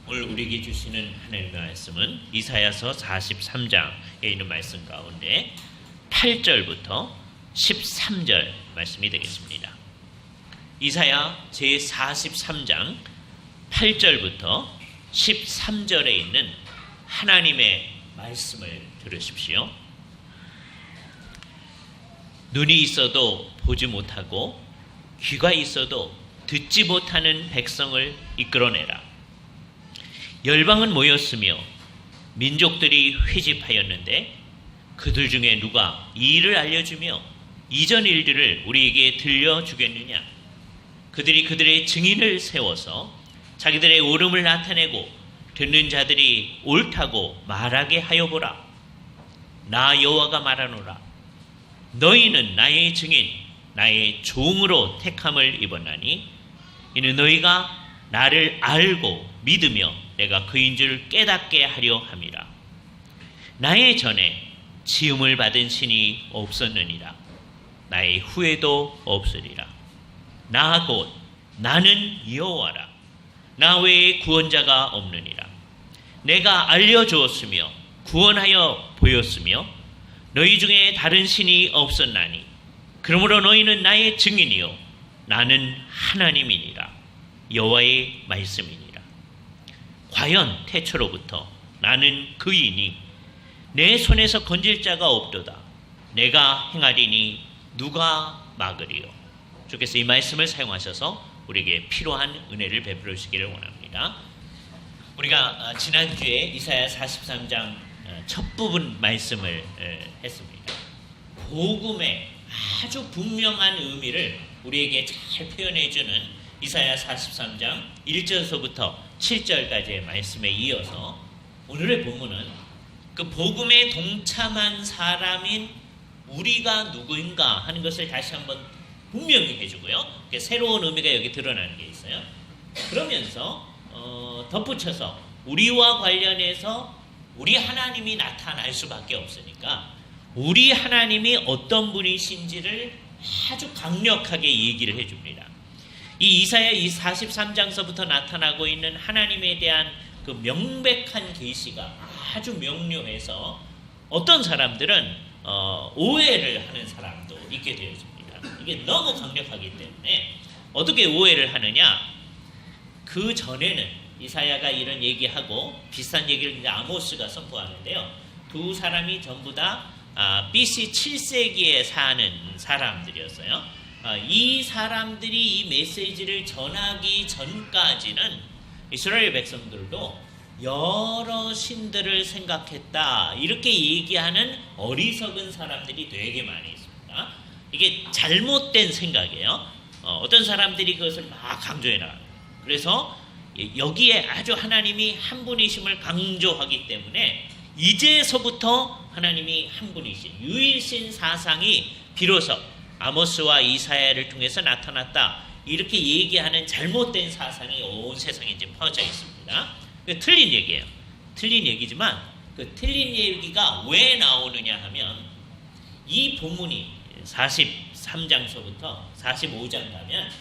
오늘 우리에게 주시는 하나님의 말씀은 이사야서 43장에 있는 말씀 가운데 8절부터 13절 말씀이 되겠습니다. 이사야 제43장 8절부터 13절에 있는 하나님의 말씀을 들으십시오. 눈이 있어도 보지 못하고 귀가 있어도 듣지 못하는 백성을 이끌어내라. 열방은 모였으며 민족들이 회집하였는데 그들 중에 누가 이 일을 알려주며 이전 일들을 우리에게 들려주겠느냐? 그들이 그들의 증인을 세워서 자기들의 옳음을 나타내고 듣는 자들이 옳다고 말하게 하여 보라. 나 여호와가 말하노라. 너희는 나의 증인, 나의 종으로 택함을 입었나니 이는 너희가 나를 알고 믿으며 내가 그인 줄 깨닫게 하려 함이라. 나의 전에 지음을 받은 신이 없었느니라. 나의 후에도 없으리라. 나 곧 나는 여호와라. 나 외에 구원자가 없느니라. 내가 알려주었으며 구원하여 보였으며 너희 중에 다른 신이 없었나니 그러므로 너희는 나의 증인이요 나는 하나님이니라. 여호와의 말씀이니라. 과연 태초로부터 나는 그이니 내 손에서 건질 자가 없도다. 내가 행하리니 누가 막으리요. 주께서 이 말씀을 사용하셔서 우리에게 필요한 은혜를 베풀어 주시기를 원합니다. 우리가 지난주에 이사야 43장 첫 부분 말씀을 했습니다. 복음의 아주 분명한 의미를 우리에게 잘 표현해주는 이사야 43장 1절서부터 7절까지의 말씀에 이어서 오늘의 본문은 그 복음에 동참한 사람인 우리가 누구인가 하는 것을 다시 한번 분명히 해주고요. 새로운 의미가 여기 드러나는 게 있어요. 그러면서 덧붙여서 우리와 관련해서 우리 하나님이 나타날 수밖에 없으니까 우리 하나님이 어떤 분이신지를 아주 강력하게 얘기를 해줍니다. 이 이사야 43장서부터 나타나고 있는 하나님에 대한 그 명백한 계시가 아주 명료해서 어떤 사람들은 오해를 하는 사람도 있게 되어집니다. 이게 너무 강력하기 때문에 어떻게 오해를 하느냐? 그 전에는 이사야가 이런 얘기하고 비슷한 얘기를 이제 아모스가 선포하는데요. 두 사람이 전부 다 BC 7세기에 사는 사람들이었어요. 이 사람들이 이 메시지를 전하기 전까지는 이스라엘 백성들도 여러 신들을 생각했다 이렇게 얘기하는 어리석은 사람들이 되게 많이 있습니다. 이게 잘못된 생각이에요. 어떤 사람들이 그것을 막 강조해 나가요. 그래서 여기에 아주 하나님이 한 분이심을 강조하기 때문에 이제서부터 하나님이 한 분이신 유일신 사상이 비로소 아모스와 이사야를 통해서 나타났다 이렇게 얘기하는 잘못된 사상이 온 세상에 이제 퍼져 있습니다. 틀린 얘기예요. 틀린 얘기지만 그 틀린 얘기가 왜 나오느냐 하면 이 본문이 43장서부터 45장 가면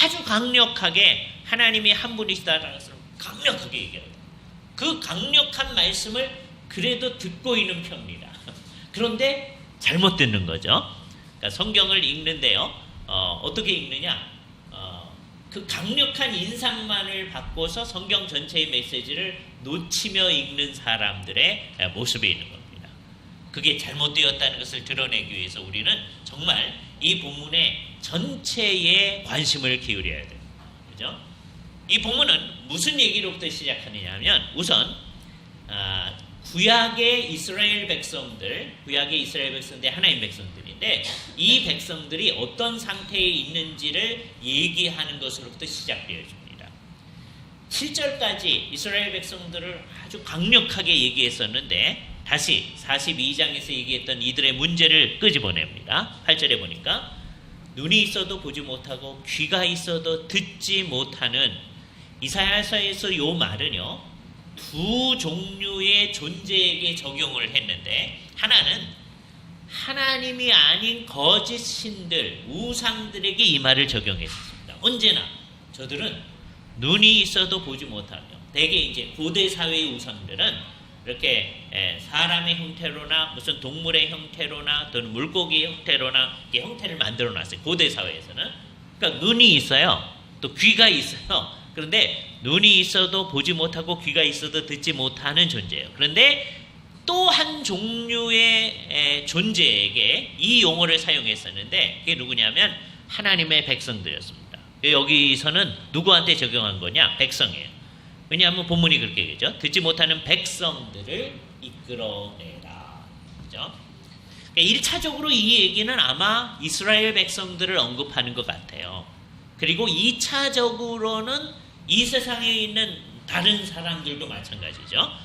아주 강력하게 하나님이 한 분이시다라는 것을 강력하게 얘기합니다. 그 강력한 말씀을 그래도 듣고 있는 편입니다. 그런데 잘못 듣는 거죠. 그러니까 성경을 읽는데요. 어떻게 읽느냐? 그 강력한 인상만을 받고서 성경 전체의 메시지를 놓치며 읽는 사람들의 모습이 있는 겁니다. 그게 잘못되었다는 것을 드러내기 위해서 우리는 정말 이 본문의 전체에 관심을 기울여야 돼요. 그죠? 이 본문은 무슨 얘기로부터 시작하느냐 하면 우선 구약의 이스라엘 백성들, 구약의 이스라엘 백성들 하나님 백성들인데 이 백성들이 어떤 상태에 있는지를 얘기하는 것으로부터 시작되어집니다. 7절까지 이스라엘 백성들을 아주 강력하게 얘기했었는데 다시 42장에서 얘기했던 이들의 문제를 끄집어냅니다. 8절에 보니까 눈이 있어도 보지 못하고 귀가 있어도 듣지 못하는 이사야서에서 이 말은요. 두 종류의 존재에게 적용을 했는데 하나는 하나님이 아닌 거짓 신들, 우상들에게 이 말을 적용했습니다. 언제나 저들은 눈이 있어도 보지 못하며 대개 이제 고대 사회의 우상들은 이렇게 사람의 형태로나 무슨 동물의 형태로나 또는 물고기의 형태로나 이렇게 형태를 만들어 놨어요. 고대 사회에서는. 그러니까 눈이 있어요. 또 귀가 있어요. 그런데 눈이 있어도 보지 못하고 귀가 있어도 듣지 못하는 존재예요. 그런데 또 한 종류의 존재에게 이 용어를 사용했었는데 그게 누구냐면 하나님의 백성들이었습니다. 여기서는 누구한테 적용한 거냐? 백성이에요. 왜냐하면 본문이 그렇게 얘기죠. 듣지 못하는 백성들을 이끌어내라. 그죠? 그러니까 1차적으로 이 얘기는 아마 이스라엘 백성들을 언급하는 것 같아요. 그리고 2차적으로는 이 세상에 있는 다른 사람들도 마찬가지죠.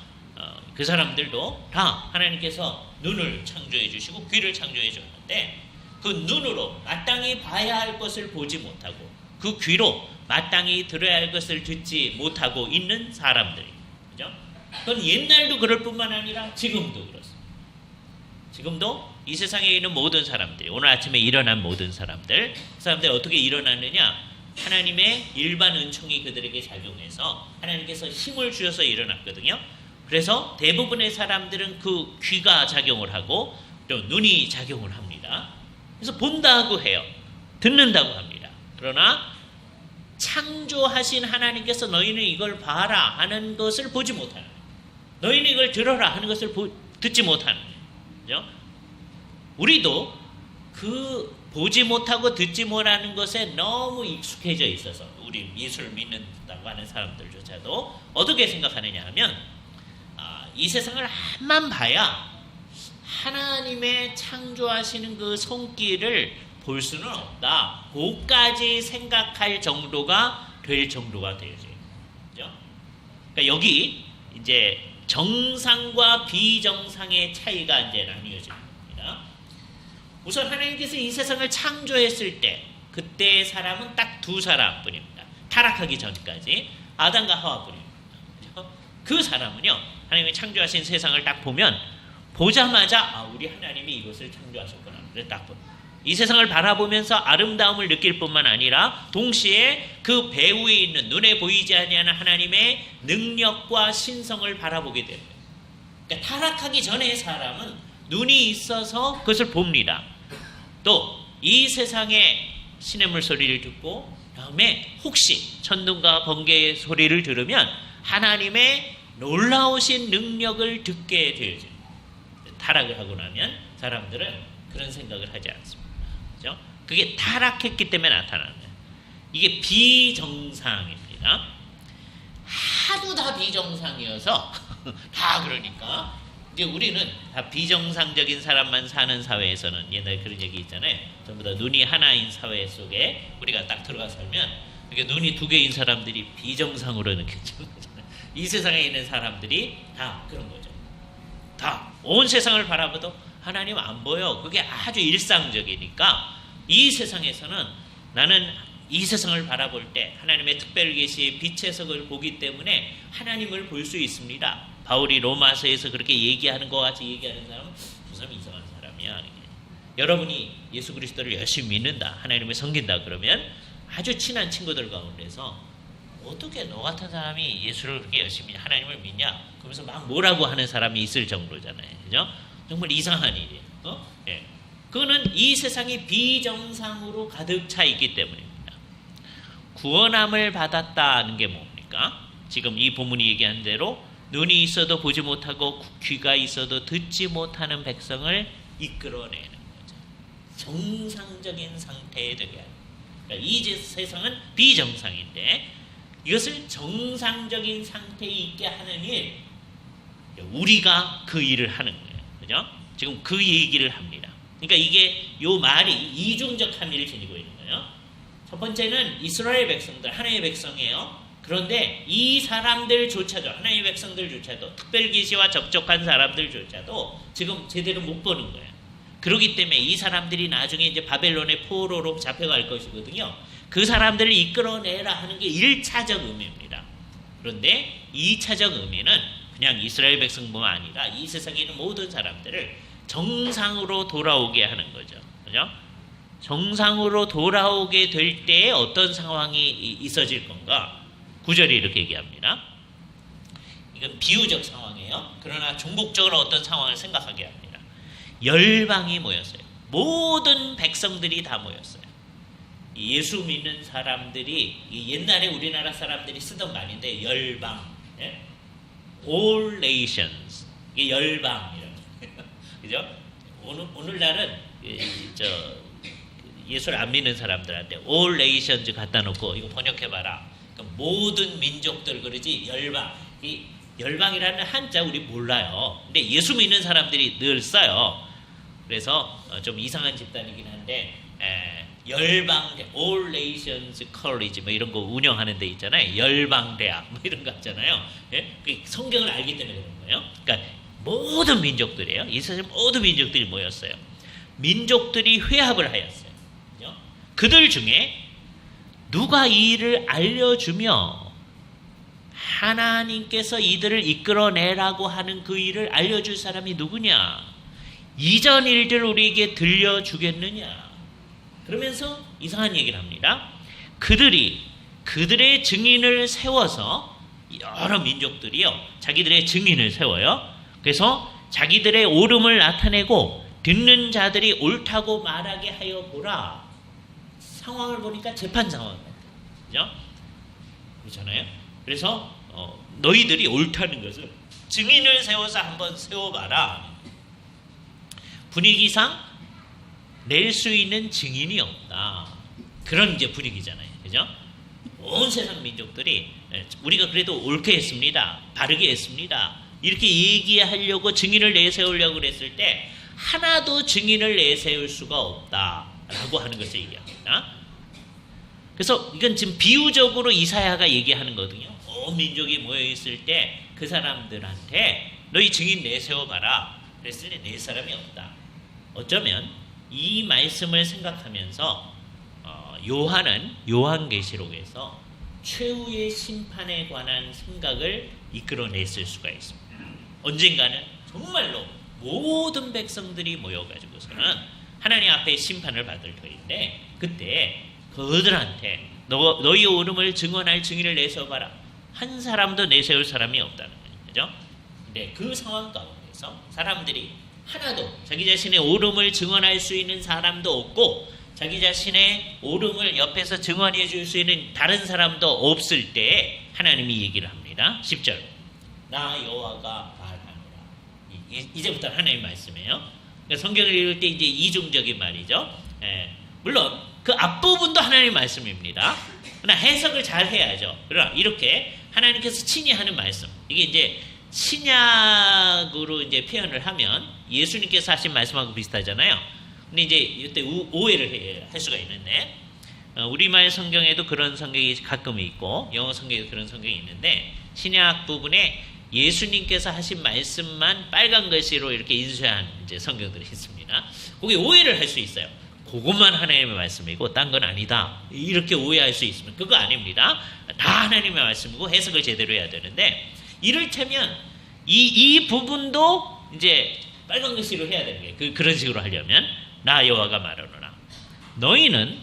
그 사람들도 다 하나님께서 눈을 창조해 주시고 귀를 창조해 줬는데 그 눈으로 마땅히 봐야 할 것을 보지 못하고 그 귀로 마땅히 들어야 할 것을 듣지 못하고 있는 사람들이. 그죠? 그건 옛날도 그럴 뿐만 아니라 지금도 그렇습니다. 지금도 이 세상에 있는 모든 사람들이 오늘 아침에 일어난 모든 사람들 그 사람들이 어떻게 일어났느냐? 하나님의 일반 은총이 그들에게 작용해서 하나님께서 힘을 주셔서 일어났거든요. 그래서 대부분의 사람들은 그 귀가 작용을 하고 또 눈이 작용을 합니다. 그래서 본다고 해요. 듣는다고 합니다. 그러나 창조하신 하나님께서 너희는 이걸 봐라 하는 것을 보지 못하는 너희는 이걸 들어라 하는 것을 듣지 못하는 거죠. 우리도 그 보지 못하고 듣지 못하는 것에 너무 익숙해져 있어서 우리 예수를 믿는다고 하는 사람들조차도 어떻게 생각하느냐 하면 이 세상을 한만 봐야 하나님의 창조하시는 그 손길을 볼 수는 없다. 그까지 생각할 정도가 될 정도가 되죠. 그죠? 그러니까 여기 이제 정상과 비정상의 차이가 이제 나뉘어집니다. 우선 하나님께서 이 세상을 창조했을 때 그때의 사람은 딱 두 사람뿐입니다. 타락하기 전까지 아담과 하와뿐입니다. 그죠? 그 사람은요. 하나님이 창조하신 세상을 딱 보면 보자마자 우리 하나님이 이것을 창조하셨구나. 이 세상을 바라보면서 아름다움을 느낄 뿐만 아니라 동시에 그 배후에 있는 눈에 보이지 아니하는 하나님의 능력과 신성을 바라보게 됩니다. 그러니까 타락하기 전에 사람은 눈이 있어서 그것을 봅니다. 또 이 세상의 시냇물 소리를 듣고 다음에 혹시 천둥과 번개의 소리를 들으면 하나님의 놀라우신 능력을 듣게 되어집니다. 타락을 하고 나면 사람들은 그런 생각을 하지 않습니다. 그죠? 그게 타락했기 때문에 나타나는 거예요. 이게 비정상입니다. 하도 다 비정상이어서 다 그러니까 이제 우리는 다 비정상적인 사람만 사는 사회에서는 옛날에 그런 얘기 있잖아요. 전부 다 눈이 하나인 사회 속에 우리가 딱 들어가 살면 이게 눈이 두 개인 사람들이 비정상으로 느껴지는 거잖아요. 이 세상에 있는 사람들이 다 그런 거죠. 다 온 세상을 바라봐도 하나님 안 보여. 그게 아주 일상적이니까 이 세상에서는 나는 이 세상을 바라볼 때 하나님의 특별 계시의 빛의 석을 보기 때문에 하나님을 볼 수 있습니다. 바울이 로마서에서 그렇게 얘기하는 것 같이 얘기하는 사람은 그 사람 이상한 사람이야. 여러분이 예수 그리스도를 열심히 믿는다, 하나님을 섬긴다 그러면 아주 친한 친구들 가운데서 어떻게 너 같은 사람이 예수를 그렇게 열심히 하나님을 믿냐? 그러면서 막 뭐라고 하는 사람이 있을 정도잖아요. 그죠? 정말 이상한 일이에요. 예. 그거는 이 세상이 비정상으로 가득 차 있기 때문입니다. 구원함을 받았다는 게 뭡니까? 지금 이 본문이 얘기한 대로 눈이 있어도 보지 못하고 귀가 있어도 듣지 못하는 백성을 이끌어내는 거죠. 정상적인 상태에 되게 하는 거예요. 그러니까 이 세상은 비정상인데 이것을 정상적인 상태에 있게 하는 일, 우리가 그 일을 하는 거예요. 그죠? 지금 그 얘기를 합니다. 그러니까 이게 요 말이 이중적 함의를 지니고 있는 거예요. 첫 번째는 이스라엘 백성들, 하나님의 백성이에요. 그런데 이 사람들조차도, 하나님의 백성들조차도, 특별계시와 접촉한 사람들조차도 지금 제대로 못 보는 거예요. 그렇기 때문에 이 사람들이 나중에 이제 바벨론의 포로로 잡혀갈 것이거든요. 그 사람들을 이끌어내라 하는 게 1차적 의미입니다. 그런데 2차적 의미는 그냥 이스라엘 백성뿐만 아니라 이 세상에 있는 모든 사람들을 정상으로 돌아오게 하는 거죠. 그죠? 정상으로 돌아오게 될 때에 어떤 상황이 있어질 건가? 9절이 이렇게 얘기합니다. 이건 비유적 상황이에요. 그러나 종국적으로 어떤 상황을 생각하게 합니다. 열방이 모였어요. 모든 백성들이 다 모였어요. 예수 믿는 사람들이 옛날에 우리나라 사람들이 쓰던 말인데 열방, 예? all nations, 이게 열방이라고 그죠? 오늘날은 예수를 안 믿는 사람들한테 all nations 갖다 놓고 이거 번역해봐라. 그러니까 모든 민족들 그러지 열방. 이 열방이라는 한자 우리 몰라요. 근데 예수 믿는 사람들이 늘 써요. 그래서 좀 이상한 집단이긴 한데 열방대, all nations college 뭐 이런 거 운영하는 데 있잖아요. 열방대학 뭐 이런 거 있잖아요. 예? 성경을 알기 때문에 그런 거예요. 그러니까 모든 민족들이에요. 이 세상 모든 민족들이 모였어요. 민족들이 회합을 하였어요. 그죠? 그들 중에 누가 이 일을 알려주며 하나님께서 이들을 이끌어내라고 하는 그 일을 알려줄 사람이 누구냐? 이전 일들 우리에게 들려주겠느냐? 그러면서 이상한 얘기를 합니다. 그들이 그들의 증인을 세워서 여러 민족들이요. 자기들의 증인을 세워요. 그래서 자기들의 옳음을 나타내고 듣는 자들이 옳다고 말하게 하여 보라. 상황을 보니까 재판 상황 같아요. 그죠? 그렇잖아요. 그래서 너희들이 옳다는 것을 증인을 세워서 한번 세워봐라. 분위기상 낼 수 있는 증인이 없다. 그런 이제 분위기잖아요. 그죠? 온 세상 민족들이 우리가 그래도 옳게 했습니다. 바르게 했습니다. 이렇게 얘기하려고 증인을 내세우려고 그랬을 때 하나도 증인을 내세울 수가 없다라고 하는 것을 얘기합니다. 그래서 이건 지금 비유적으로 이사야가 얘기하는 거거든요. 온 민족이 모여있을 때 그 사람들한테 너희 증인 내세워봐라. 그랬을 때 낼 사람이 없다. 어쩌면 이 말씀을 생각하면서 요한은 요한계시록에서 최후의 심판에 관한 생각을 이끌어냈을 수가 있습니다. 언젠가는 정말로 모든 백성들이 모여가지고서는 하나님 앞에 심판을 받을 터인데 그때 그들한테 너희 옳음을 증언할 증인을 내세워봐라. 한 사람도 내세울 사람이 없다는 거죠. 그죠? 근데 그 상황 가운데서 사람들이 하나도 자기 자신의 옳음을 증언할 수 있는 사람도 없고 자기 자신의 옳음을 옆에서 증언해 줄 수 있는 다른 사람도 없을 때 하나님이 얘기를 합니다. 10절 나 여호와가 말하노라. 이제부터 하나님 말씀이에요. 그러니까 성경을 읽을 때 이제 이중적인 말이죠. 물론 그 앞부분도 하나님 말씀입니다. 그러나 해석을 잘 해야죠. 그러나 이렇게 하나님께서 친히 하는 말씀 이게 이제 신약으로 이제 표현을 하면 예수님께서 하신 말씀하고 비슷하잖아요. 근데 이제 이때 오해를 할 수가 있는데 우리말 성경에도 그런 성경이 가끔 있고 영어 성경에도 그런 성경이 있는데 신약 부분에 예수님께서 하신 말씀만 빨간 글씨로 이렇게 인쇄한 이제 성경들이 있습니다. 거기 오해를 할 수 있어요. 그것만 하나님의 말씀이고 딴 건 아니다. 이렇게 오해할 수 있으면 그거 아닙니다. 다 하나님의 말씀이고 해석을 제대로 해야 되는데 이를테면 이 부분도 이제 빨간 글씨로 해야 되는 게 그런 식으로 하려면 나 여호와가 말하노라. 너희는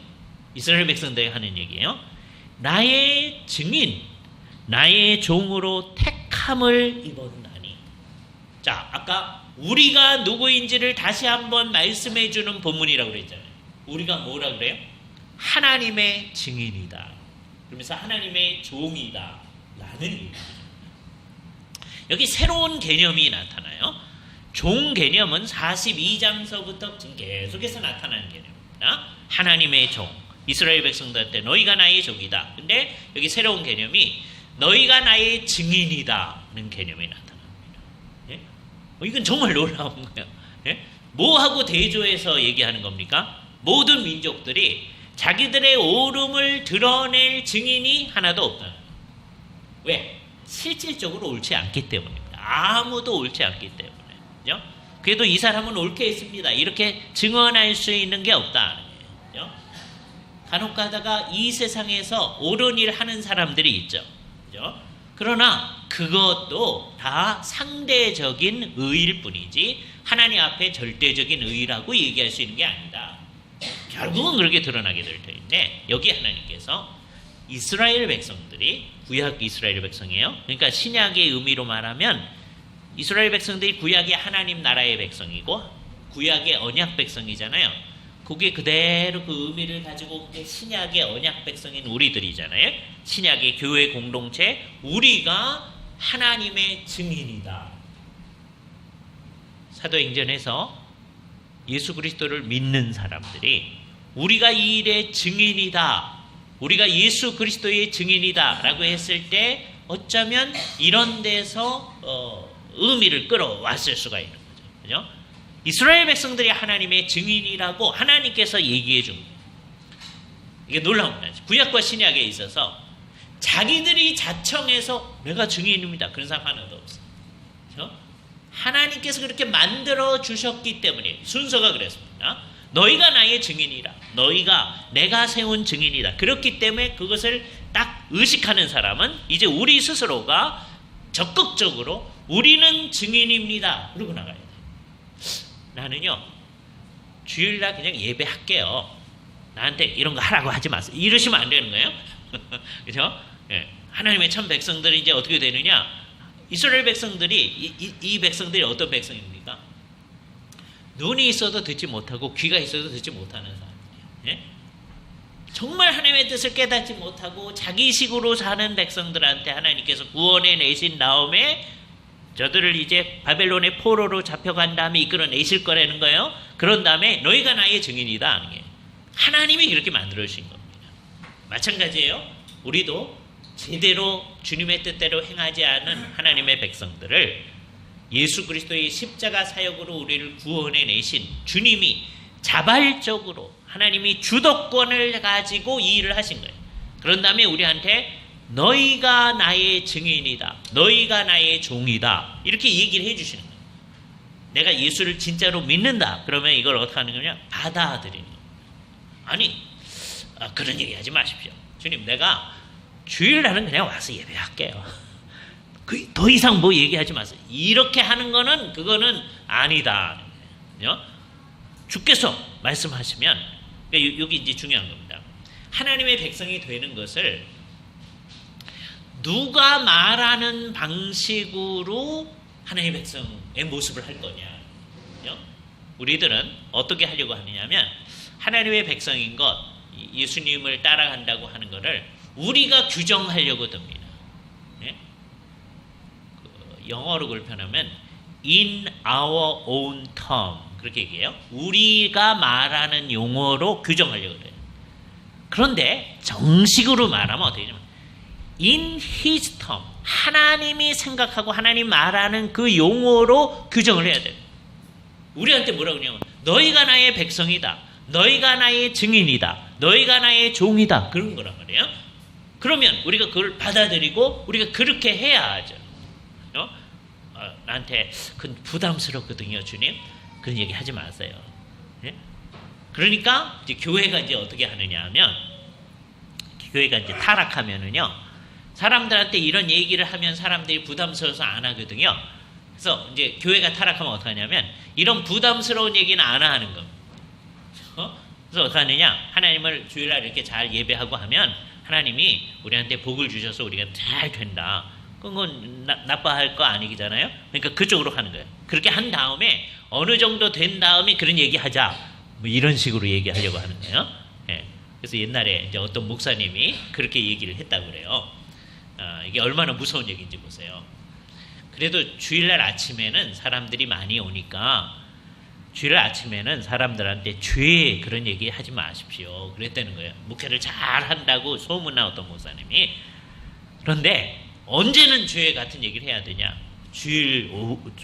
이스라엘 백성들에게 하는 얘기예요. 나의 증인, 나의 종으로 택함을 입었나니. 자, 아까 우리가 누구인지를 다시 한번 말씀해 주는 본문이라고 그랬잖아요. 우리가 뭐라 그래요? 하나님의 증인이다. 그러면서 하나님의 종이다. 라는 얘기입니다. 여기 새로운 개념이 나타나요. 종 개념은 42장서부터 지금 계속해서 나타나는 개념입니다. 하나님의 종. 이스라엘 백성들한테 너희가 나의 종이다. 근데 여기 새로운 개념이 너희가 나의 증인이다는 개념이 나타납니다. 예? 이건 정말 놀라운 거예요. 예? 뭐하고 대조해서 얘기하는 겁니까? 모든 민족들이 자기들의 옳음을 드러낼 증인이 하나도 없다는 거예요. 왜? 실질적으로 옳지 않기 때문입니다. 아무도 옳지 않기 때문에. 그죠? 그래도 이 사람은 옳게 했습니다. 이렇게 증언할 수 있는 게 없다는 거예요. 그죠? 간혹 가다가 이 세상에서 옳은 일 하는 사람들이 있죠. 그죠? 그러나 그것도 다 상대적인 의일 뿐이지 하나님 앞에 절대적인 의라고 얘기할 수 있는 게 아니다. 결국은 그렇게 드러나게 될 터인데 여기 하나님께서 이스라엘 백성들이 구약 이스라엘 백성이에요. 그러니까 신약의 의미로 말하면 이스라엘 백성들이 구약의 하나님 나라의 백성이고 구약의 언약 백성이잖아요. 그게 그대로 그 의미를 가지고 온 게 신약의 언약 백성인 우리들이잖아요. 신약의 교회 공동체, 우리가 하나님의 증인이다. 사도행전에서 예수 그리스도를 믿는 사람들이 우리가 이 일의 증인이다, 우리가 예수 그리스도의 증인이다 라고 했을 때 어쩌면 이런 데서 의미를 끌어왔을 수가 있는 거죠. 그죠? 이스라엘 백성들이 하나님의 증인이라고 하나님께서 얘기해 준 거예요. 이게 놀라운 거죠. 구약과 신약에 있어서 자기들이 자청해서 내가 증인입니다, 그런 사람 하나도 없어요. 그죠? 하나님께서 그렇게 만들어 주셨기 때문에 순서가 그랬습니다. 너희가 나의 증인이라, 너희가 내가 세운 증인이다. 그렇기 때문에 그것을 딱 의식하는 사람은 이제 우리 스스로가 적극적으로 우리는 증인입니다 그러고 나가야 돼요. 나는요 주일날 그냥 예배할게요, 나한테 이런 거 하라고 하지 마세요, 이러시면 안 되는 거예요. 그렇죠? 예. 하나님의 참 백성들이 이제 어떻게 되느냐, 이스라엘 백성들이 이 백성들이 어떤 백성입니까? 눈이 있어도 듣지 못하고 귀가 있어도 듣지 못하는 사람들이에요. 예? 정말 하나님의 뜻을 깨닫지 못하고 자기식으로 사는 백성들한테 하나님께서 구원해 내신 다음에 저들을 이제 바벨론의 포로로 잡혀간 다음에 이끌어내실 거라는 거예요. 그런 다음에 너희가 나의 증인이다 하는 게 하나님이 그렇게 만들어 주신 겁니다. 마찬가지예요. 우리도 제대로 주님의 뜻대로 행하지 않은 하나님의 백성들을 예수 그리스도의 십자가 사역으로 우리를 구원해 내신 주님이 자발적으로 하나님이 주도권을 가지고 이 일을 하신 거예요. 그런 다음에 우리한테 너희가 나의 증인이다, 너희가 나의 종이다, 이렇게 얘기를 해주시는 거예요. 내가 예수를 진짜로 믿는다 그러면 이걸 어떻게 하는 거냐, 받아들이는 거예요. 아니 그런 얘기 하지 마십시오. 주님, 내가 주일날은 그냥 와서 예배할게요, 더 이상 뭐 얘기하지 마세요, 이렇게 하는 거는 그거는 아니다. 주께서 말씀하시면, 그러니까 여기 이제 중요한 겁니다. 하나님의 백성이 되는 것을 누가 말하는 방식으로 하나님의 백성의 모습을 할 거냐. 우리들은 어떻게 하려고 하느냐면 하나님의 백성인 것, 예수님을 따라간다고 하는 것을 우리가 규정하려고 듭니다. 영어로 그걸 표현하면 in our own term 그렇게 얘기해요. 우리가 말하는 용어로 규정하려고 그래요. 그런데 정식으로 말하면 어떻게 되냐면 in his term, 하나님이 생각하고 하나님 말하는 그 용어로 규정을 해야 돼요. 우리한테 뭐라고 그러냐면 너희가 나의 백성이다, 너희가 나의 증인이다, 너희가 나의 종이다, 그런 거란 말이에요. 그러면 우리가 그걸 받아들이고 우리가 그렇게 해야 하죠. 나한테 그건 부담스럽거든요, 주님. 그런 얘기 하지 마세요. 예? 그러니까 이제 교회가 이제 어떻게 하느냐 하면, 교회가 이제 타락하면은요, 사람들한테 이런 얘기를 하면 사람들이 부담스러워서 안 하거든요. 그래서 이제 교회가 타락하면 어떻게 하냐면 이런 부담스러운 얘기는 안 하는 겁니다. 그래서 어떻게 하느냐, 하나님을 주일날 이렇게 잘 예배하고 하면 하나님이 우리한테 복을 주셔서 우리가 잘 된다. 그건 나빠할 거 아니잖아요. 그러니까 그쪽으로 하는 거예요. 그렇게 한 다음에 어느 정도 된 다음에 그런 얘기하자, 뭐 이런 식으로 얘기하려고 하는 거예요. 예. 그래서 옛날에 이제 어떤 목사님이 그렇게 얘기를 했다고 그래요. 이게 얼마나 무서운 얘기인지 보세요. 그래도 주일날 아침에는 사람들이 많이 오니까 주일날 아침에는 사람들한테 죄 그런 얘기 하지 마십시오, 그랬다는 거예요. 목회를 잘 한다고 소문난 어떤 목사님이. 그런데 언제는 죄 같은 얘기를 해야 되냐, 주일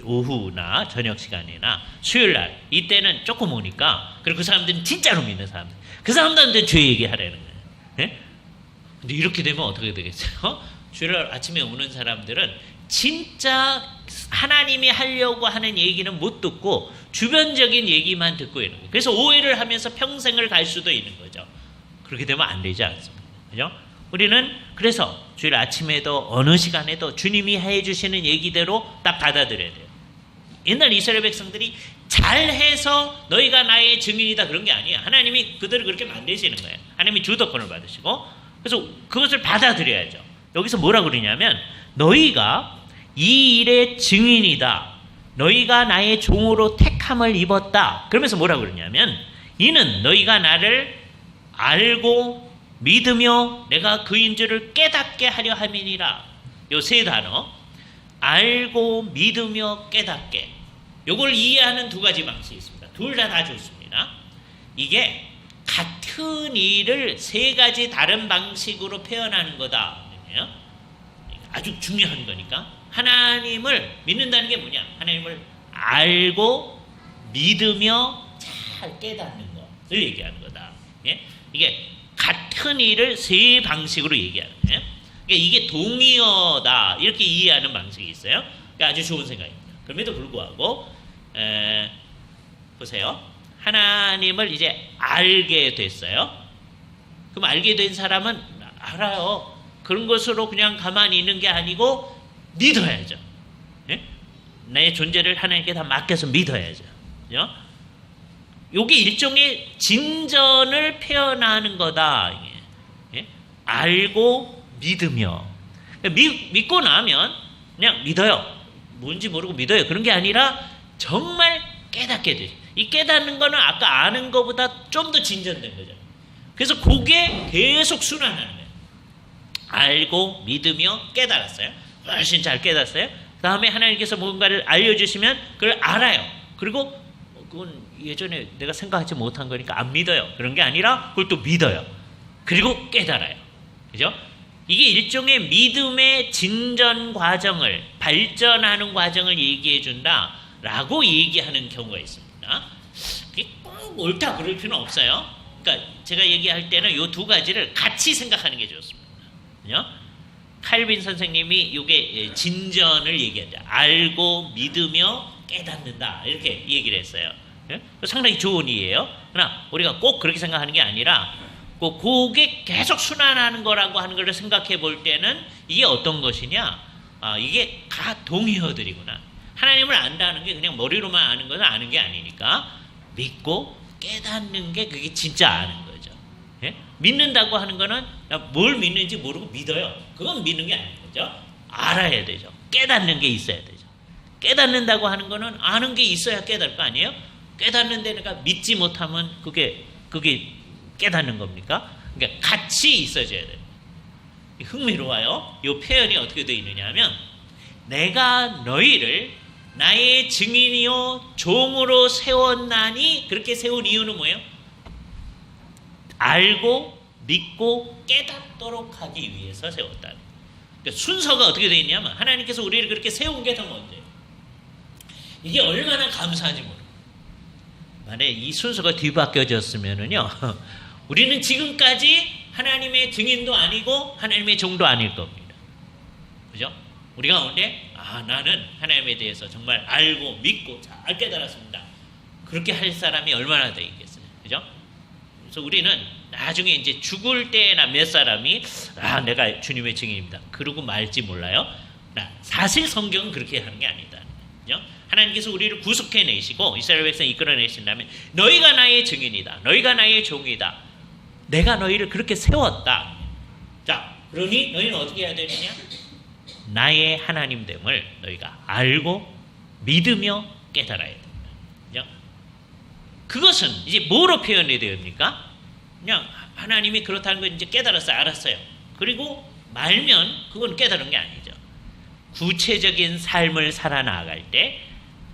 오후나 저녁 시간이나 수요일날, 이때는 조금 오니까, 그리고 그 사람들은 진짜로 믿는 사람들, 그 사람들한테 죄 얘기하라는 거예요. 예? 근데 이렇게 되면 어떻게 되겠어요? 주일날 아침에 오는 사람들은 진짜 하나님이 하려고 하는 얘기는 못 듣고 주변적인 얘기만 듣고 있는 거예요. 그래서 오해를 하면서 평생을 갈 수도 있는 거죠. 그렇게 되면 안 되지 않습니까? 그죠? 우리는 그래서 주일 아침에도 어느 시간에도 주님이 해주시는 얘기대로 딱 받아들여야 돼요. 옛날 이스라엘 백성들이 잘해서 너희가 나의 증인이다 그런 게 아니에요. 하나님이 그들을 그렇게 만드시는 거예요. 하나님이 주도권을 받으시고, 그래서 그것을 받아들여야죠. 여기서 뭐라 그러냐면 너희가 이 일의 증인이다. 너희가 나의 종으로 택함을 입었다. 그러면서 뭐라 그러냐면 이는 너희가 나를 알고 믿으며 내가 그인 줄을 깨닫게 하려 함이니라. 요 세 단어 알고 믿으며 깨닫게 요걸 이해하는 두 가지 방식이 있습니다. 둘 다 좋습니다. 이게 같은 일을 세 가지 다른 방식으로 표현하는 거다. 아주 중요한 거니까 하나님을 믿는다는 게 뭐냐? 하나님을 알고 믿으며 잘 깨닫는 것을 얘기하는 거다. 이게 같은 일을 세 방식으로 얘기하는 거예요. 그러니까 이게 동의어다 이렇게 이해하는 방식이 있어요. 그러니까 아주 좋은 생각입니다. 그럼에도 불구하고 보세요. 하나님을 이제 알게 됐어요. 그럼 알게 된 사람은 알아요. 그런 것으로 그냥 가만히 있는 게 아니고 믿어야죠. 내 존재를 하나님께 다 맡겨서 믿어야죠. 이게 일종의 진전을 표현하는 거다. 알고 믿으며 믿고 나면 그냥 믿어요. 뭔지 모르고 믿어요. 그런 게 아니라 정말 깨닫게 되죠. 이 깨닫는 거는 아까 아는 것보다 좀 더 진전된 거죠. 그래서 그게 계속 순환하는 거예요. 알고 믿으며 깨달았어요. 훨씬 잘 깨달았어요. 그 다음에 하나님께서 뭔가를 알려주시면 그걸 알아요. 그리고 그건 예전에 내가 생각하지 못한 거니까 안 믿어요. 그런 게 아니라 그걸 또 믿어요. 그리고 깨달아요. 그죠? 이게 일종의 믿음의 진전 과정을 발전하는 과정을 얘기해 준다라고 얘기하는 경우가 있습니다. 그게 꼭 옳다 그럴 필요는 없어요. 그러니까 제가 얘기할 때는 이 두 가지를 같이 생각하는 게 좋습니다. 그죠? 칼빈 선생님이 이게 진전을 얘기한다. 알고 믿으며 깨닫는다 이렇게 얘기를 했어요. 상당히 좋은 이해예요. 그러나 우리가 꼭 그렇게 생각하는 게 아니라 그게 계속 순환하는 거라고 하는 걸 생각해 볼 때는 이게 어떤 것이냐? 이게 다 동의어들이구나. 하나님을 안다는 게 그냥 머리로만 아는 것은 아는 게 아니니까 믿고 깨닫는 게 그게 진짜 아는 거죠. 믿는다고 하는 거는 뭘 믿는지 모르고 믿어요. 그건 믿는 게 아닌 거죠. 알아야 되죠. 깨닫는 게 있어야 되죠. 깨닫는다고 하는 거는 아는 게 있어야 깨달을 거 아니에요? 깨닫는데 내가 믿지 못하면 그게 깨닫는 겁니까? 그러니까 같이 있어줘야 돼요. 흥미로워요. 이 표현이 어떻게 되어 있느냐 하면 내가 너희를 나의 증인이요 종으로 세웠나니 그렇게 세운 이유는 뭐예요? 알고 믿고 깨닫도록 하기 위해서 세웠다. 그러니까 순서가 어떻게 되어 있냐면 하나님께서 우리를 그렇게 세운 게 더 먼저예요. 이게 얼마나 감사한지 모르겠어요. 만약에 이 순서가 뒤바뀌어졌으면은요 우리는 지금까지 하나님의 증인도 아니고 하나님의 종도 아닐 겁니다. 그죠? 우리 가운데 나는 하나님에 대해서 정말 알고 믿고 잘 깨달았습니다. 그렇게 할 사람이 얼마나 더 있겠어요. 그죠? 그래서 우리는 나중에 이제 죽을 때나 몇 사람이 내가 주님의 증인입니다. 그러고 말지 몰라요. 사실 성경은 그렇게 하는 게 아니다. 그죠? 하나님께서 우리를 구속해내시고 이스라엘 백성 이끌어내신 다음에 너희가 나의 증인이다. 너희가 나의 종이다. 내가 너희를 그렇게 세웠다. 자, 그러니 너희는 어떻게 해야 되느냐? 나의 하나님됨을 너희가 알고 믿으며 깨달아야 됩니다. 그죠? 그것은 이제 뭐로 표현이 됩니까? 그냥 하나님이 그렇다는 걸 이제 깨달았어요. 알았어요. 그리고 말면 그건 깨달은 게 아니죠. 구체적인 삶을 살아나갈 때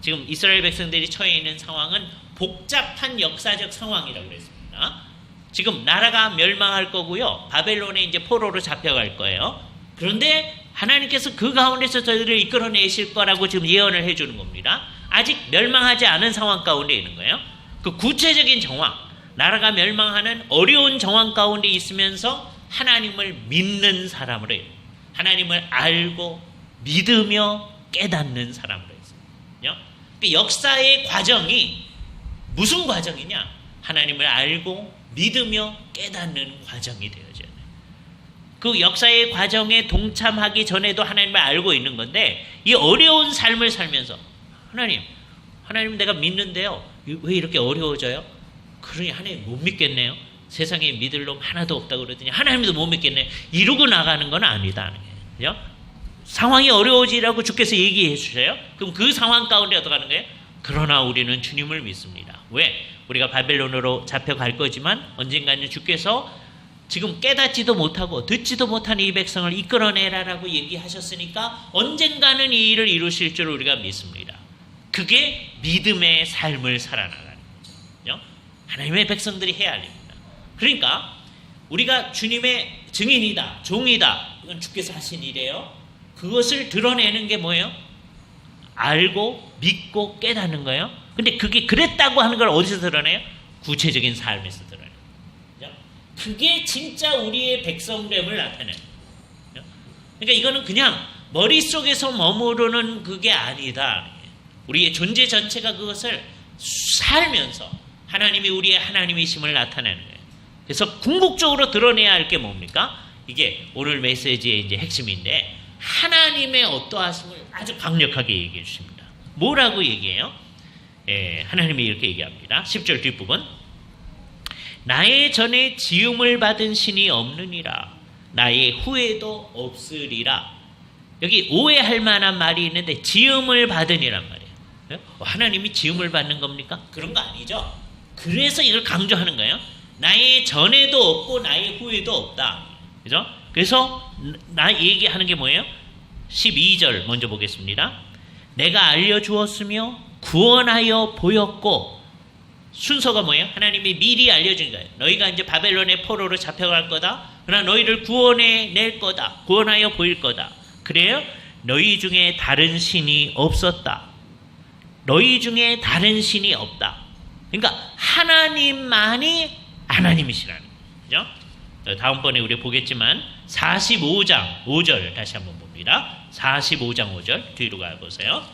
지금 이스라엘 백성들이 처해 있는 상황은 복잡한 역사적 상황이라고 그랬습니다. 지금 나라가 멸망할 거고요. 바벨론에 이제 포로로 잡혀갈 거예요. 그런데 하나님께서 그 가운데서 저희들을 이끌어내실 거라고 지금 예언을 해주는 겁니다. 아직 멸망하지 않은 상황 가운데 있는 거예요. 그 구체적인 정황, 나라가 멸망하는 어려운 정황 가운데 있으면서 하나님을 믿는 사람으로 해요. 하나님을 알고 믿으며 깨닫는 사람으로 했어요. 역사의 과정이 무슨 과정이냐? 하나님을 알고 믿으며 깨닫는 과정이 되어져야 돼요. 그 역사의 과정에 동참하기 전에도 하나님을 알고 있는 건데 이 어려운 삶을 살면서 하나님 내가 믿는데요. 왜 이렇게 어려워져요? 그러니 하나님 못 믿겠네요. 세상에 믿을 놈 하나도 없다고 그러더니 하나님도 못 믿겠네. 이러고 나가는 건 아니다. 그죠? 상황이 어려워지라고 주께서 얘기해 주셔요. 그럼 그 상황 가운데 어떻게 하는 거예요? 그러나 우리는 주님을 믿습니다. 왜? 우리가 바벨론으로 잡혀갈 거지만 언젠가는 주께서 지금 깨닫지도 못하고 듣지도 못한 이 백성을 이끌어내라라고 얘기하셨으니까 언젠가는 이 일을 이루실 줄 우리가 믿습니다. 그게 믿음의 삶을 살아나가는 거죠. 하나님의 백성들이 해야 할 일입니다. 그러니까 우리가 주님의 증인이다, 종이다. 이건 주께서 하신 일이에요. 그것을 드러내는 게 뭐예요? 알고 믿고 깨닫는 거예요. 근데 그게 그랬다고 하는 걸 어디서 드러내요? 구체적인 삶에서 드러내요. 그게 진짜 우리의 백성됨을 나타내는 거예요. 그러니까 이거는 그냥 머릿속에서 머무르는 그게 아니다. 우리의 존재 전체가 그것을 살면서 하나님이 우리의 하나님이심을 나타내는 거예요. 그래서 궁극적으로 드러내야 할 게 뭡니까? 이게 오늘 메시지의 이제 핵심인데 하나님의 어떠하심을 아주 강력하게 얘기해 주십니다. 뭐라고 얘기해요? 하나님이 이렇게 얘기합니다. 10절 뒷부분. 나의 전에 지음을 받은 신이 없느니라. 나의 후에도 없으리라. 여기 오해할 만한 말이 있는데 지음을 받으니란 말이에요. 하나님이 지음을 받는 겁니까? 그런 거 아니죠. 그래서 이걸 강조하는 거예요. 나의 전에도 없고 나의 후에도 없다. 그죠? 그래서 나 얘기하는 게 뭐예요? 12절 먼저 보겠습니다. 내가 알려주었으며 구원하여 보였고, 순서가 뭐예요? 하나님이 미리 알려준 거예요. 너희가 이제 바벨론의 포로로 잡혀갈 거다. 그러나 너희를 구원해 낼 거다. 구원하여 보일 거다. 그래요? 너희 중에 다른 신이 없었다. 너희 중에 다른 신이 없다. 그러니까 하나님만이 하나님이시라는 거죠. 다음번에 우리 보겠지만 45장 5절 다시 한번 봅니다. 45장 5절 뒤로 가보세요.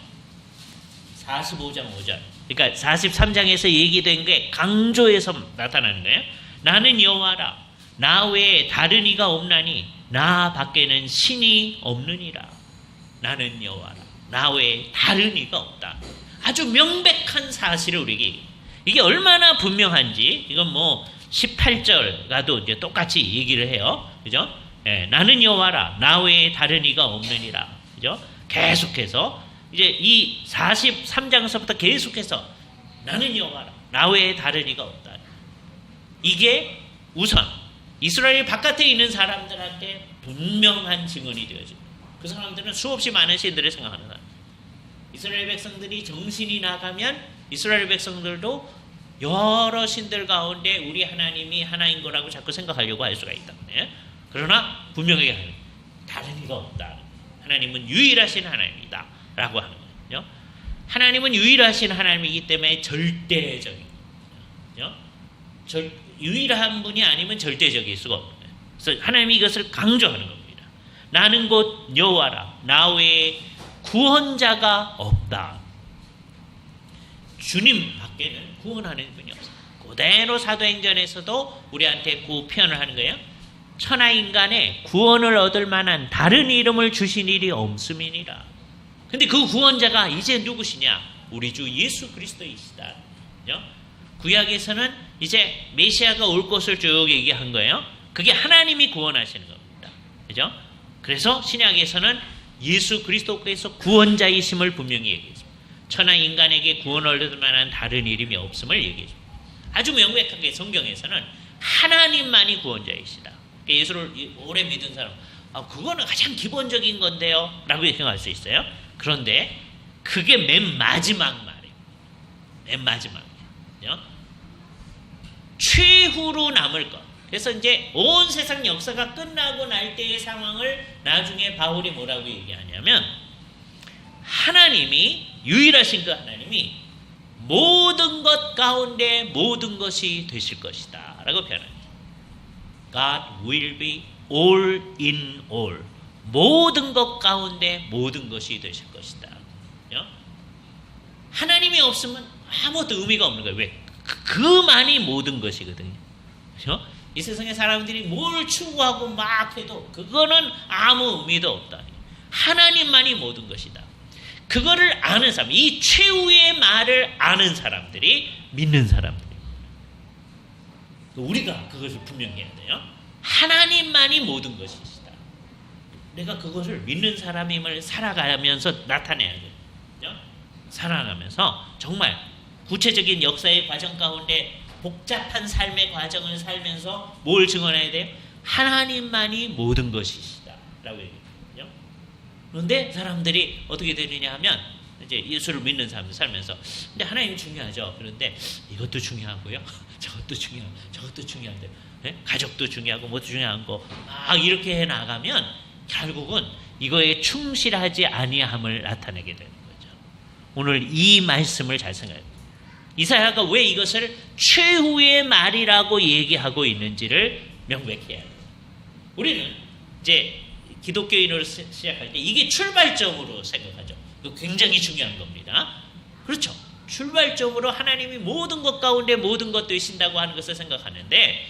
45장 5절. 그러니까 43장에서 얘기된 게 강조해서 나타나는 거예요. 나는 여호와라. 나 외에 다른 이가 없나니 나 밖에는 신이 없느니라. 나는 여호와라. 나 외에 다른 이가 없다. 아주 명백한 사실을 우리에게, 이게 얼마나 분명한지 이건 뭐 18절 가도 이제 똑같이 얘기를 해요. 그죠? 나는 여호와라. 나 외에 다른 이가 없느니라. 그죠? 계속해서 이제 이 43장에서부터 계속해서 나는 여호와라. 나 외에 다른 이가 없다. 이게 우선 이스라엘 바깥에 있는 사람들한테 분명한 증언이 되어집니다. 그 사람들은 수없이 많은 신들을 생각하는 사람. 이스라엘 백성들이 정신이 나가면 이스라엘 백성들도 여러 신들 가운데 우리 하나님이 하나인 거라고 자꾸 생각하려고 할 수가 있다. 그러나 분명하게 다른 이가 없다. 하나님은 유일하신 하나님이다 라고 하는 거예요. 하나님은 유일하신 하나님이기 때문에 절대적인 거예요. 유일한 분이 아니면 절대적일 수가 없는 거예요. 그래서 하나님이 이것을 강조하는 겁니다. 나는 곧 여호와라. 나 외에 구원자가 없다. 주님 밖에는 구원하는 분이 없어요. 그대로 사도행전에서도 우리한테 그 표현을 하는 거예요. 천하 인간에 구원을 얻을 만한 다른 이름을 주신 일이 없음이니라. 근데 그 구원자가 이제 누구시냐? 우리 주 예수 그리스도이시다. 구약에서는 이제 메시아가 올 것을 쭉 얘기한 거예요. 그게 하나님이 구원하시는 겁니다. 그죠? 그래서 신약에서는 예수 그리스도께서 구원자이심을 분명히 얘기했습니다. 천하 인간에게 구원을 얻을 만한 다른 이름이 없음을 얘기했습니다. 아주 명백하게 성경에서는 하나님만이 구원자이시다. 예수를 오래 믿은 사람, 그거는 가장 기본적인 건데요 라고 생각할 수 있어요. 그런데 그게 맨 마지막 말이에요. 맨 마지막이에요. 최후로 남을 것. 그래서 이제 온 세상 역사가 끝나고 날 때의 상황을 나중에 바울이 뭐라고 얘기하냐면, 하나님이 유일하신 그 하나님이 모든 것 가운데 모든 것이 되실 것이다 라고 표현합니다. God will be all in all. 모든 것 가운데 모든 것이 되실 것이다. 하나님이 없으면 아무것도 의미가 없는 거예요. 왜? 그만이 모든 것이거든요. 이 세상의 사람들이 뭘 추구하고 막 해도 그거는 아무 의미도 없다. 하나님만이 모든 것이다. 그거를 아는 사람, 이 최후의 말을 아는 사람들이 믿는 사람들입니다. 우리가 그것을 분명히 해야 돼요. 하나님만이 모든 것이시다. 내가 그것을 믿는 사람임을 살아가면서 나타내야 돼요. 살아가면서 정말 구체적인 역사의 과정 가운데 복잡한 삶의 과정을 살면서 뭘 증언해야 돼요? 하나님만이 모든 것이시다 라고 얘기해요. 그런데 사람들이 어떻게 되느냐 하면 이제 예수를 믿는 사람들 살면서 근데 하나님이 중요하죠. 그런데 이것도 중요하고요. 저것도 중요한데 네? 가족도 중요하고 뭐도 중요한 거 막 이렇게 해 나가면 결국은 이거에 충실하지 아니함을 나타내게 되는 거죠. 오늘 이 말씀을 잘 생각해요. 이사야가 왜 이것을 최후의 말이라고 얘기하고 있는지를 명백해야 해요. 우리는 이제 기독교인으로 시작할 때 이게 출발점으로 생각하죠. 이거 굉장히 중요한 겁니다. 그렇죠. 출발점으로 하나님이 모든 것 가운데 모든 것 되신다고 하는 것을 생각하는데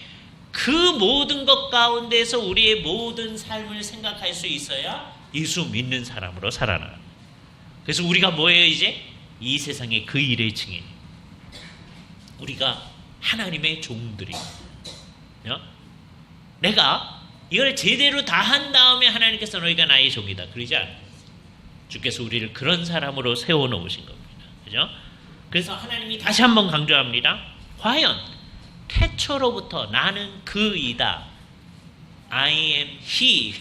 그 모든 것 가운데서 우리의 모든 삶을 생각할 수 있어야 예수 믿는 사람으로 살아나갑니다. 그래서 우리가 뭐예요 이제? 이 세상의 그 일의 증인. 우리가 하나님의 종들이에요. 내가 이걸 제대로 다 한 다음에 하나님께서 너희가 나의 종이다. 그러지 않아요. 주께서 우리를 그런 사람으로 세워놓으신 겁니다. 그죠? 그래서 하나님이 다시 한번 강조합니다. 과연 태초로부터 나는 그이다. I am he.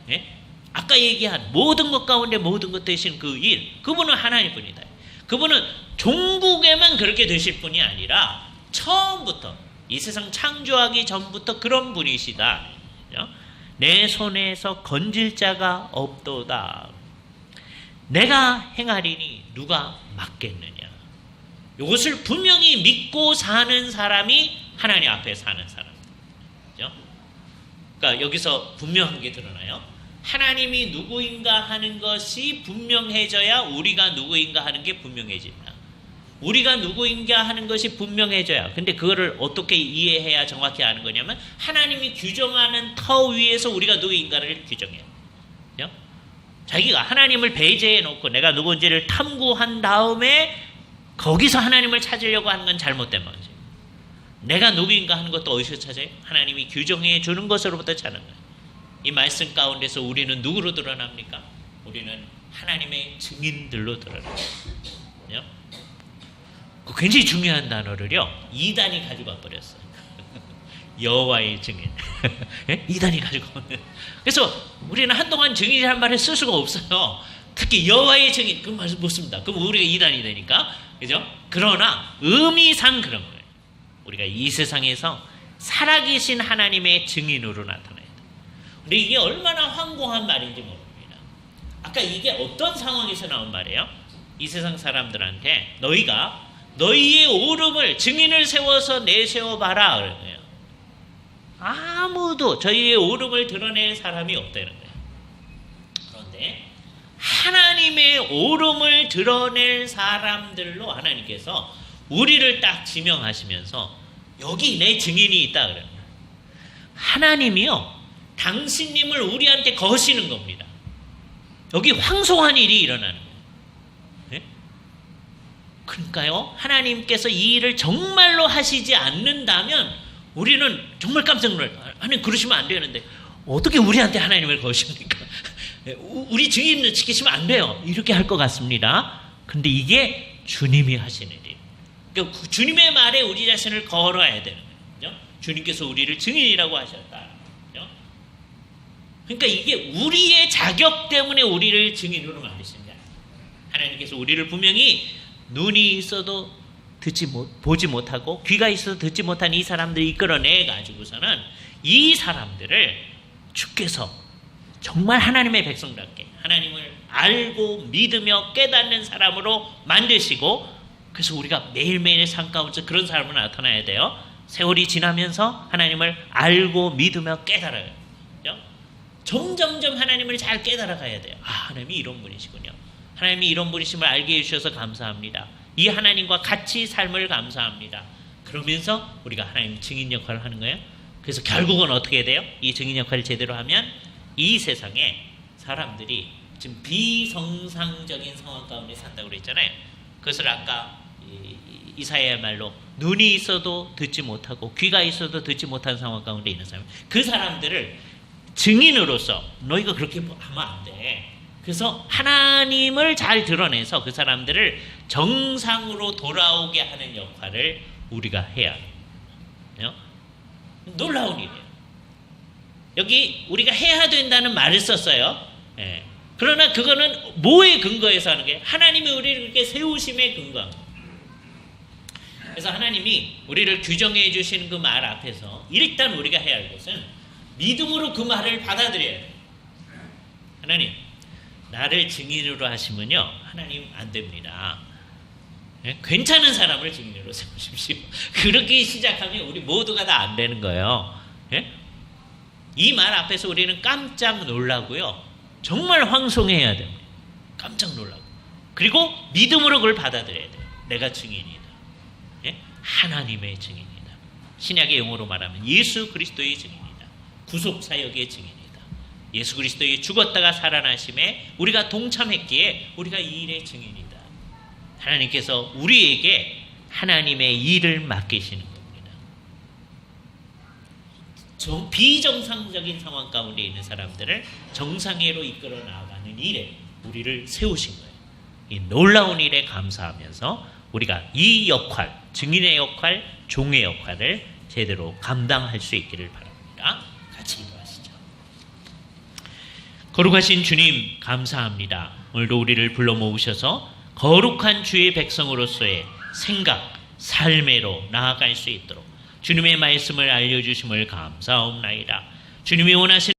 예? 아까 얘기한 모든 것 가운데 모든 것 되신 그 일. 그분은 하나님뿐이다. 그분은 종국에만 그렇게 되실 분이 아니라 처음부터 이 세상 창조하기 전부터 그런 분이시다. 내 손에서 건질 자가 없도다. 내가 행하리니 누가 막겠느냐. 이것을 분명히 믿고 사는 사람이 하나님 앞에 사는 사람이죠. 그러니까 여기서 분명한 게 드러나요. 하나님이 누구인가 하는 것이 분명해져야 우리가 누구인가 하는 게 분명해집니다. 우리가 누구인가 하는 것이 분명해져야. 근데 그거를 어떻게 이해해야 정확히 아는 거냐면 하나님이 규정하는 터 위에서 우리가 누구인가를 규정해요. 자기가 하나님을 배제해 놓고 내가 누군지를 탐구한 다음에 거기서 하나님을 찾으려고 하는 건 잘못된 거죠. 내가 누구인가 하는 것도 어디서 찾아요? 하나님이 규정해 주는 것으로부터 찾는 거예요. 이 말씀 가운데서 우리는 누구로 드러납니까? 우리는 하나님의 증인들로 드러나요. 굉장히 중요한 단어를요. 이단이 가져가 버렸어요. 여호와의 증인. 이단이 가지고. 그래서 우리는 한동안 증인이라는 말을 쓸 수가 없어요. 특히 여호와의 증인. 그 말씀 못 씁니다. 그럼 우리가 이단이 되니까. 그죠? 그러나 의미상 그런 거예요. 우리가 이 세상에서 살아계신 하나님의 증인으로 나타나야 돼요. 근데 이게 얼마나 황공한 말인지 모릅니다. 아까 이게 어떤 상황에서 나온 말이에요? 이 세상 사람들한테 너희가 너희의 오름을 증인을 세워서 내세워봐라 그런 거예요. 아무도 저희의 오름을 드러낼 사람이 없다는 거예요. 그런데 하나님의 오름을 드러낼 사람들로 하나님께서 우리를 딱 지명하시면서 여기 내 증인이 있다 그래요. 하나님이요 당신님을 우리한테 거시는 겁니다. 여기 황송한 일이 일어나는 거예요. 네? 그러니까요 하나님께서 이 일을 정말로 하시지 않는다면 우리는 정말 깜짝 놀라요. 하나님 그러시면 안 되는데 어떻게 우리한테 하나님을 거십니까? 우리 증인을 지키시면 안 돼요. 이렇게 할 것 같습니다. 근데 이게 주님이 하시는 일. 그러니까 주님의 말에 우리 자신을 걸어야 되는 거예요. 주님께서 우리를 증인이라고 하셨다. 그러니까 이게 우리의 자격 때문에 우리를 증인으로 만드신 거예요. 하나님께서 우리를 분명히 눈이 있어도 보지 못하고 귀가 있어도 듣지 못한 이 사람들을 이끌어내 가지고서는 이 사람들을 주께서 정말 하나님의 백성답게 하나님을 알고 믿으며 깨닫는 사람으로 만드시고 그래서 우리가 매일매일의 삶 가운데 그런 사람으로 나타나야 돼요. 세월이 지나면서 하나님을 알고 믿으며 깨달아요. 점점점 하나님을 잘 깨달아 가야 돼요. 하나님이 이런 분이시군요. 하나님이 이런 분이심을 알게 해주셔서 감사합니다. 이 하나님과 같이 삶을 감사합니다. 그러면서 우리가 하나님 증인 역할을 하는 거예요. 그래서 결국은 어떻게 돼요? 이 증인 역할을 제대로 하면 이 세상에 사람들이 지금 비정상적인 상황 가운데 산다고 그랬잖아요. 그것을 아까 이사야의 말로 눈이 있어도 듣지 못하고 귀가 있어도 듣지 못한 상황 가운데 있는 사람, 그 사람들을 증인으로서 너희가 그렇게 하면 안 돼. 그래서 하나님을 잘 드러내서 그 사람들을 정상으로 돌아오게 하는 역할을 우리가 해야 해요. 놀라운 일이에요. 여기 우리가 해야 된다는 말을 썼어요. 예. 그러나 그거는 뭐에 근거해서 하는 게 하나님이 우리를 그렇게 세우심에 근거한 거예요. 그래서 하나님이 우리를 규정해 주시는 그 말 앞에서 일단 우리가 해야 할 것은 믿음으로 그 말을 받아들여야 돼요. 하나님, 나를 증인으로 하시면요, 하나님 안 됩니다. 예? 괜찮은 사람을 증인으로 세우십시오. 그렇게 시작하면 우리 모두가 다 안 되는 거예요. 예? 이 말 앞에서 우리는 깜짝 놀라고요, 정말 황송해야 됩니다. 깜짝 놀라고. 그리고 믿음으로 그걸 받아들여야 돼요. 내가 증인이다. 예? 하나님의 증인이다. 신약의 용어로 말하면 예수 그리스도의 증인이다. 구속사역의 증인이다. 예수 그리스도의 죽었다가 살아나심에 우리가 동참했기에 우리가 이 일의 증인이다. 하나님께서 우리에게 하나님의 일을 맡기시는 겁니다. 비정상적인 상황 가운데 있는 사람들을 정상회로 이끌어 나가는 일에 우리를 세우신 거예요. 이 놀라운 일에 감사하면서 우리가 이 역할, 증인의 역할, 종의 역할을 제대로 감당할 수 있기를 바랍니다. 같이 기도하시죠. 거룩하신 주님, 감사합니다. 오늘도 우리를 불러 모으셔서 거룩한 주의 백성으로서의 생각, 삶으로 나아갈 수 있도록 주님의 말씀을 알려주심을 감사옵나이다. 주님이 원하시는